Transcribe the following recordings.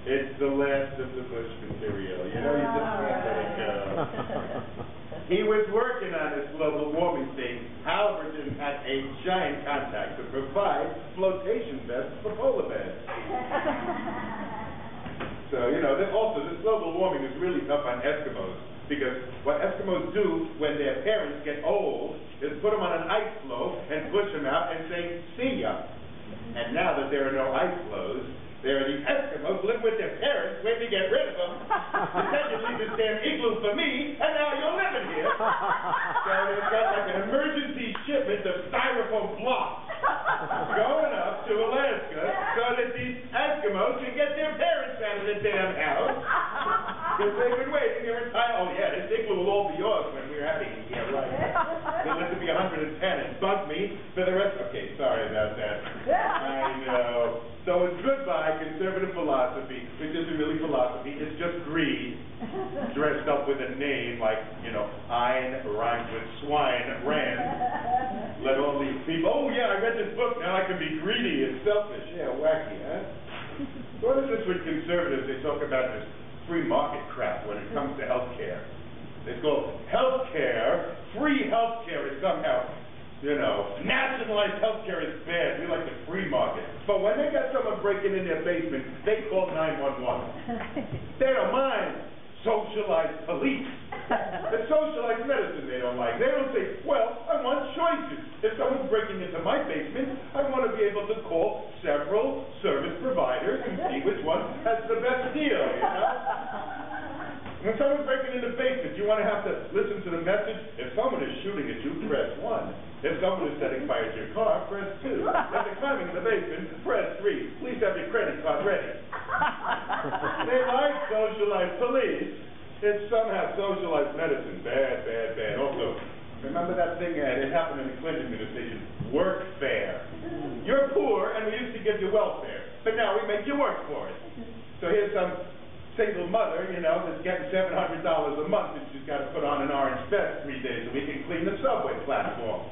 It's the last of the Bush material. You know, you just can't let it go. He was working on this global warming thing. Halliburton had a giant contract to provide flotation vests for polar bears. So, you know, also this global warming is really tough on Eskimos, because what Eskimos do when their parents get old is put them on an ice floe and push them out and say, see ya. And now that there are no ice floes, there are these Eskimos live with their parents, waiting to get rid of them. You said you'd leave this damn igloo for me, and now you're living here. So they've got like an emergency shipment of styrofoam blocks going up to Alaska so that these Eskimos can get their parents out of the damn house. Because they've been waiting their entire, oh yeah, this igloo will all be yours when we're having it here, right? They'll live to be 110 and bug me for the rest. Okay, sorry about that. I know. So it's goodbye conservative philosophy, which isn't really philosophy, it's just greed, dressed up with a name like, you know, Ein rhymes with swine, Rand. Let all these people, oh yeah, I read this book, now I can be greedy and selfish. Yeah, wacky, huh? What is this with conservatives? They talk about this free market crap when it comes to health care. It's called health care. Free health care is somehow, you know, nationalized health care is bad. We like the free market. But when they got someone breaking in their basement, they call 911. They don't mind socialized police. It's socialized medicine they don't like. They don't say, well, I want choices. If someone's breaking into my basement, I want to be able to call several service providers and see which one has the best deal, you know? When someone's breaking into the basement, you want to have to listen to the message. If someone is shooting at you, press 1. If someone is setting fire to your car, press 2. If they're climbing in the basement, press 3. Please have your credit card ready. They like socialized police. It's somehow socialized medicine. Bad, bad, bad. Also, remember that thing, it happened in the Clinton administration, workfare. You're poor, and we used to give you welfare, but now we make you work for it. So here's some single mother, you know, that's getting $700 a month, and she's got to put on an orange vest 3 days a week and clean the subway platform.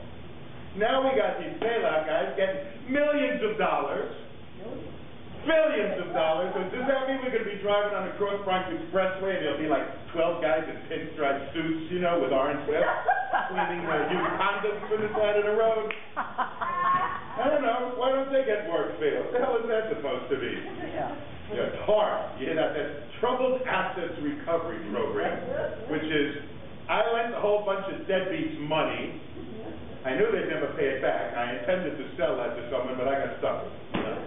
Now we got these bailout guys getting millions of dollars. Billions of dollars. So does that mean we're going to be driving on the Cross Bronx Expressway and there'll be like 12 guys in pinstripe suits, you know, with orange vests, cleaning used condoms from the side of the road? I don't know. Why don't they get work failed? What the hell is that supposed to be? Yeah, TARP. You hear that? That's Troubled Assets Recovery Program, which is, I lent a whole bunch of deadbeats money. I knew they'd never pay it back. I intended to sell that to someone, but I got stuck with it.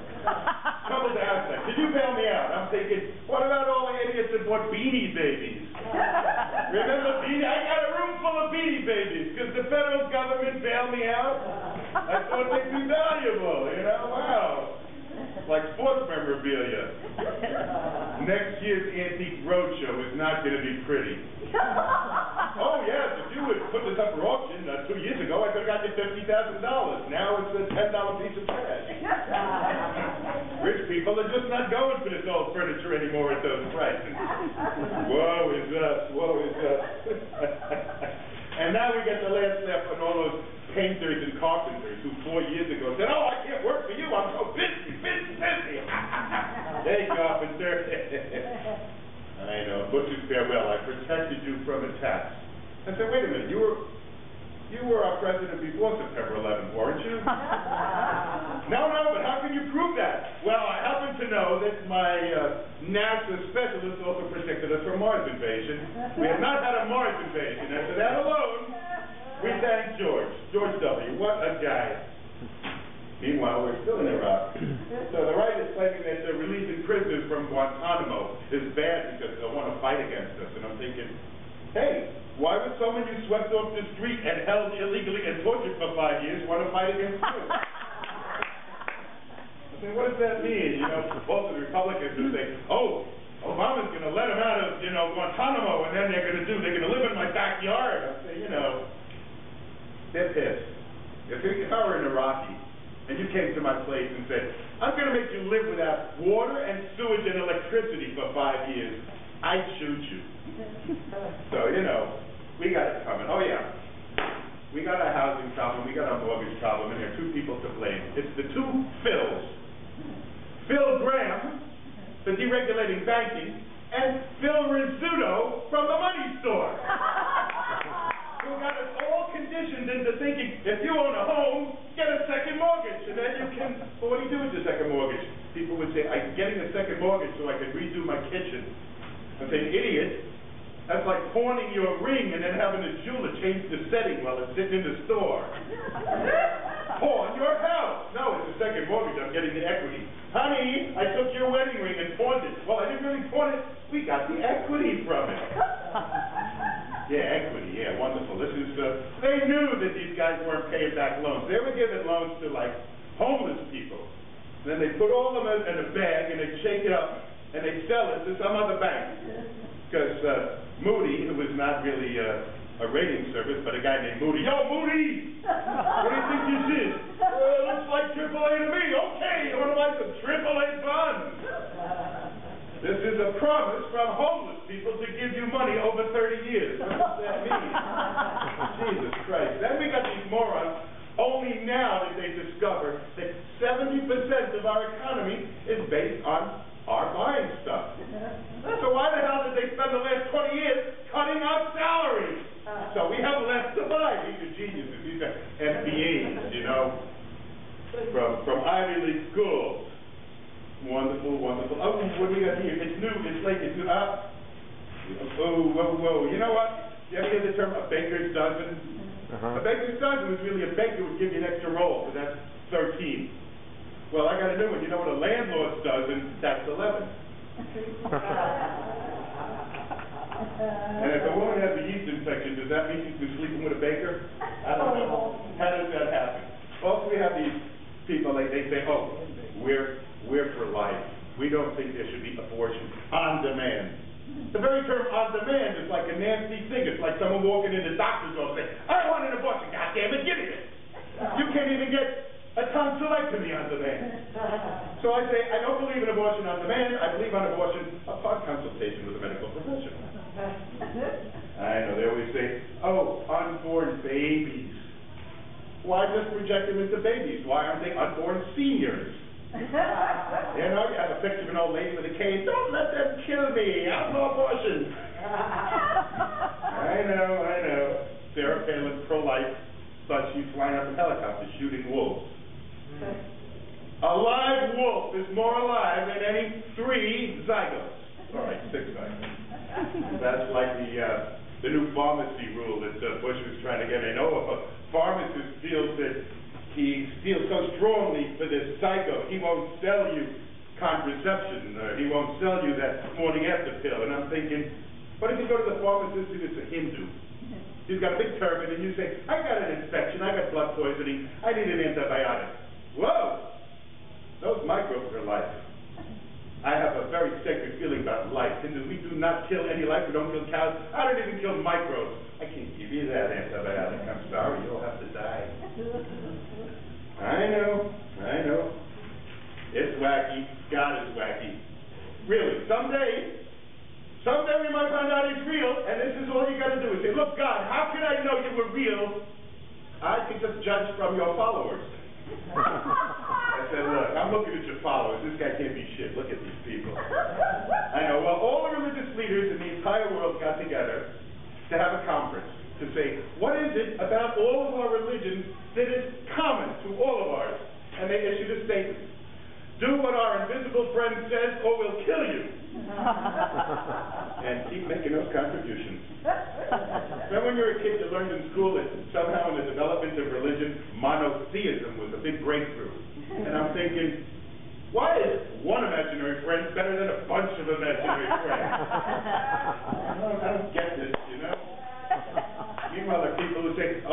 Troubled assets. Did you bail me out? I'm thinking, what about all the idiots that bought Beanie Babies? Remember Beanie? I got a room full of Beanie Babies because the federal government bailed me out. I thought they'd be valuable, you know? Wow. Like sports memorabilia. Next year's Antique Roadshow is not going to be pretty. Oh, yes, if you would put this up for auction 2 years ago, I could have got you $50,000. Now it's a $10 piece of trash. Rich people are just not going for this old furniture anymore at those prices. Woe is us, woe is us. And now we get the last laugh on all those painters and carpenters who 4 years ago said, oh, I can't work for you, I'm so busy. Hey, carpenter. I know, butcher's farewell, I protected you from attacks. I said, wait a minute, you were our president before September 11th, weren't you? No, but how can you prove that? Well, I happen to know that my NASA specialist also protected us from Mars invasion. We have not had a Mars invasion, and for that alone, we thank George W. What a guy. Meanwhile, we're still in Iraq. So the right is claiming that releasing prisoners from Guantanamo is bad because they'll want to fight against us. And I'm thinking, hey, why would someone you swept off the street and held illegally and tortured for 5 years want to fight against you? I say, what does that mean? You know, most of the Republicans will say, oh, Obama's going to let them out of, you know, Guantanamo, and then they're going to live in my backyard. I say, you know, they're pissed. If I were an Iraqi, and you came to my place and said, I'm going to make you live without water and sewage and electricity for 5 years, I'd shoot you. So, you know, we got it coming. Oh, yeah. We got a housing problem, we got a mortgage problem, and there are 2 people to blame. It's the 2 Phils. Phil Graham for deregulating banking, and Phil Rizzuto from the money store. Who got us all conditioned into thinking, if you own a home, get a second mortgage, and then you can, well, what do you do with your second mortgage? People would say, I'm getting a second mortgage so I could redo my kitchen. I'm saying, idiot, that's like pawning your ring and then having a jeweler change the setting while it's sitting in the store. Pawn your house. No, it's a second mortgage, I'm getting the equity. Honey, I took your wedding ring and pawned it. Well, I didn't really pawn it, we got the equity from it. Yeah, equity, yeah, wonderful. This is, they knew that these guys weren't paying back loans. They were giving loans to, like, homeless people. Then they put all of them in a bag and they shake it up and they sell it to some other bank. Because Moody, who was not really a rating service, but a guy named Moody, yo, Moody! What do you think this is? Looks like AAA to me. Okay, you want to buy some AAA bonds? This is a promise from homeless people to give you money over 30 years. What does that mean? Jesus Christ. Then we got these morons. Only now did they discover that 70% of our economy is based on our buying stuff. So why the hell did they spend the last 20 years cutting our salaries? So we have less to buy. These are geniuses. These are MBAs, you know, from Ivy League schools. Wonderful, wonderful. Oh, what do we got here? It's new. It's late. It's new. Oh, whoa, whoa. You know what? You ever hear the term a baker's dozen? A baker's dozen was really a baker would give you an extra roll, so that's 13. Well, I got a new one. You know what a landlord's dozen? That's 11. And if a woman has a yeast infection, does that mean she's been sleeping with a baker? I don't know. How does that happen? Also, we have these people, like they say, oh, we're for life. We don't think there should be abortion on demand. The very term on demand is like a nasty thing. It's like someone walking into the doctor's office saying, I want an abortion, goddammit, give me it. You can't even get a tonsillectomy on demand. So I say, I don't believe in abortion on demand. I believe on abortion upon consultation with a medical professional. I know, they always say, oh, unborn babies. Why just reject them into babies? Why aren't they unborn seniors? You know, you have a picture of an old lady with a cane. Don't let them kill me. Outlaw abortion. I know. Sarah Palin, pro-life, but she's flying up in helicopters shooting wolves. A live wolf is more alive than any 3 zygotes. All right, 6 zygotes. That's like the new pharmacy rule that Bush was trying to get in. Oh, if a pharmacist feels that he feels so strongly for this zygote, he won't sell you contraception, or he won't sell you that morning after pill. And I'm thinking, what if you go to the pharmacist and it's a Hindu? He's got a big turban, and you say, I got an infection, I got blood poisoning, I need an antibiotic. Whoa! Those microbes are life. I have a very sacred feeling about life. Hindus, we do not kill any life, we don't kill cows, I don't even kill microbes. I can't give you that antibiotic, I'm sorry, you'll have to die. I know. It's wacky. God is wacky. Really, someday we might find out he's real, and this is all you got to do is say, look, God, how could I know you were real? I can just judge from your followers. I said, look, I'm looking at your followers. This guy can't be shit. Look at these people. I know. Well, all the religious leaders in the entire world got together to have a conference to say, what is it about all of our religions that is common to all of ours? And they issued a statement. Do what our invisible friend says or we'll kill you. And keep making those contributions. Then when you're a kid, you learned in school that somehow in the development of religion, monotheism was a big breakthrough. And I'm thinking, why is one imaginary friend better than a bunch of imaginary friends? I don't get this, you know? Meanwhile, there are people who say,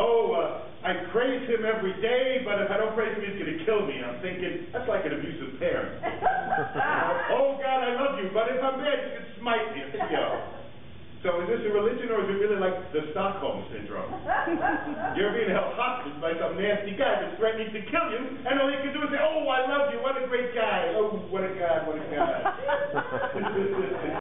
I praise him every day, but if I don't praise him, he's going to kill me. I'm thinking, that's like an abusive parent. Oh, God, I love you, but if I'm bad, you can smite me. I think, So is this a religion, or is it really like the Stockholm Syndrome? You're being held hostage by some nasty guy that's threatening to kill you, and all you can do is say, oh, I love you, what a great guy. Oh, what a God, what a God.